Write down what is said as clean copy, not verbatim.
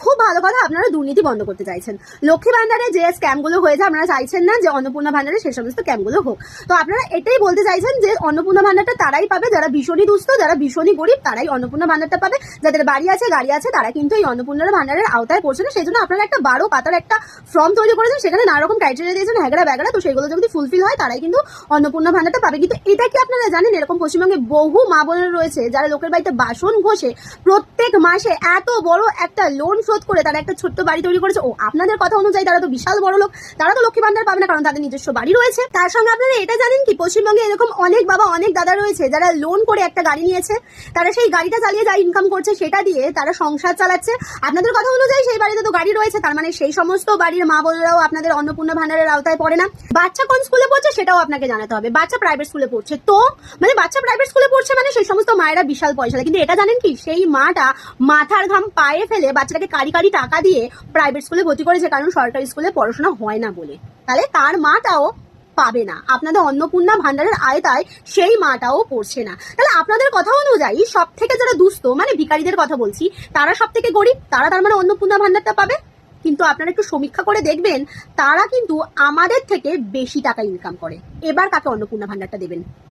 খুব ভালো কথা, আপনারা দুর্নীতি বন্ধ করতে চাইছেন। লক্ষ্মী ভান্ডারে যে স্ক্যামগুলো হয়েছে আপনারা চাইছেন না যে অন্নপূর্ণা ভান্ডারে সেই সমস্ত স্ক্যামগুলো হোক। তো আপনারা এটাই বলতে চাইছেন যে অন্নপূর্ণা ভান্ডারটা তারাই পাবে যারা ভীষণই দুস্থ, যারা ভীষণই গরিব, তারাই অন্নপূর্ণা ভান্ডারটা পাবে। যাদের বাড়ি আছে, গাড়ি আছে, তারা কিন্তু এই অন্নপূর্ণা ভান্ডারের আওতায় পড়ছে না। সেই জন্য আপনারা একটা 12 পাতার একটা ফর্ম তৈরি করেছেন, সেখানে নানা রকম ক্রাইটেরিয়া দিয়েছেন, হ্যাগড়া ব্যাগড়া। তো সেগুলো যদি ফুলফিল হয় তারাই কিন্তু অন্নপূর্ণা ভান্ডারটা পাবে। কিন্তু এটা কি আপনারা জানেন এরকম পশ্চিমবঙ্গে বহু মা বোনেরা রয়েছে যারা লোকের বাড়িতে বাসন ঘষে প্রত্যেক মাসে এত বড় একটা লোন শোধ করে তারা একটা ছোট্ট বাড়ি তৈরি করেছে। ও আপনাদের কথা অনুযায়ী তারা তো বিশাল বড় লোক, তারা তো লক্ষ্মী ভান্ডার পাবে না, কারণ তাদের নিজস্ব বাড়ি রয়েছে। তার সঙ্গে আপনারা এটা জানেন কি পশ্চিমবঙ্গে এরকম অনেক বাবা অনেক দাদা রয়েছে যারা লোন করে একটা গাড়ি নিয়েছে, তারা সেই গাড়িটা চালিয়ে যা ইনকাম করছে সেটা দিয়ে তারা সংসার চালাচ্ছে। আপনাদের কথা অনুযায়ী সেই বাড়িতে তো গাড়ি রয়েছে, তার মানে সেই সমস্ত বাড়ির মা বোনেরাও আপনাদের অন্নপূর্ণা ভান্ডারের আওতায় পড়ে না। বাচ্চা কোন স্কুলে পড়ছে সেটাও আপনাকে জানাতে হবে। বাচ্চা প্রাইভেট স্কুলে পড়ছে, তো মানে বাচ্চা প্রাইভেট স্কুলে পড়ছে মানে সেই সমস্ত মায়েরা বিশাল পয়সা দেয়। কিন্তু এটা জানেন কি সেই মাটা মাথার ঘাম পায়ে ফেলে বাচ্চাটাকে কারি কারি টাকা দিয়ে প্রাইভেট স্কুলে ভর্তি করেছে, কারণ সরকারি স্কুলে পড়াশোনা হয় না বলে। তাহলে তার মাটাও পাবে না আপনাদের অন্নপূর্ণা ভান্ডারের আয়তায়, সেই মাটাও পড়ছে না। তাহলে আপনাদের কথা অনুযায়ী সব থেকে যারা দুস্থ মানে ভিখারিদের কথা বলছি, তারা সব থেকে গরিব, তারা তার মানে অন্নপূর্ণা ভান্ডারটা পাবে। কিন্তু আপনারা একটু সমীক্ষা করে দেখবেন তারা কিন্তু আমাদের থেকে বেশি টাকা ইনকাম করে। এবার কাকে অন্নপূর্ণা ভান্ডারটা দেবেন?